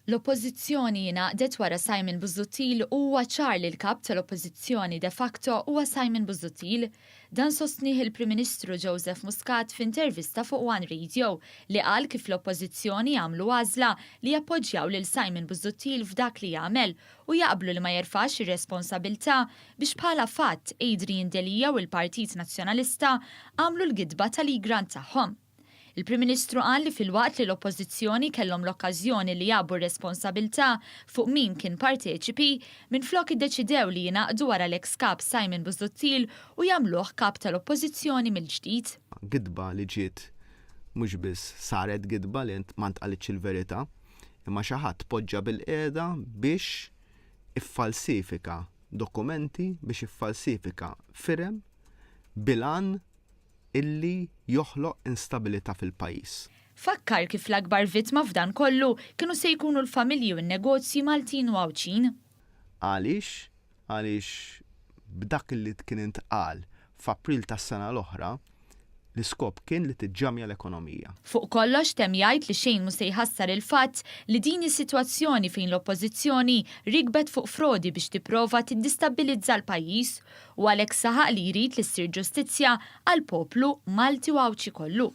L-oppożizzjoni ngħaqdet wara Simon Busuttil u huwa ċar li l-kap tal-oppożizzjoni de facto huwa Simon Busuttil. Dan sostnih il-Prim Ministru Joseph Muscat f'intervista fuq One Radio li qal kif l-oppożizzjoni għamlu għażla li jappoġġjaw lil Simon Busuttil f'dak li jagħmel u jaqblu li ma jerfax ir-responsabbiltà biex bħala fatt Adrian Delia u l-Partit Nazzjonalista għamlu l-gidba tal-Egrant tagħhom. Il-Prim Ministru qal li fil-waqt li l-oppożizzjoni kellhom l-okkażjoni li jagħbu r-responsabbiltà fuq min kien parteċipi, minflok iddeċidew li jingħaqdu wara l-eks kap Simon Busuttil u jagħmluh kap tal-oppożizzjoni mill-ġdid. Gidba li ġiet mhux biss saret gidba li ma ntqalitx il-verità, imma xi ħadd poġġa bilqiegħda biex iffalsifika dokumenti, biex iffalsifika firem bil-għan illi joħloq instabbiltà fil-pajjiż. Fakkar kif l-akbar vittma f'dan kollu kienu se jkunu l-familji u n-negozji Maltin u Għawċin. Għaliex b'dak li kien intqal f'April tas-sena l-oħra, l-iskop kien li tiġġamja l-ekonomija. Fuq kollox temm jgħid li xejn mhux se jħassar il-fatt li din is-sitwazzjoni fejn l-oppożizzjoni rigbet fuq frodi biex tipprova tiddistabbilizza l-pajjiż u għalhekk saħaq li jrid li ssir ġustizzja għall-poplu Malti u Għawċi kollu.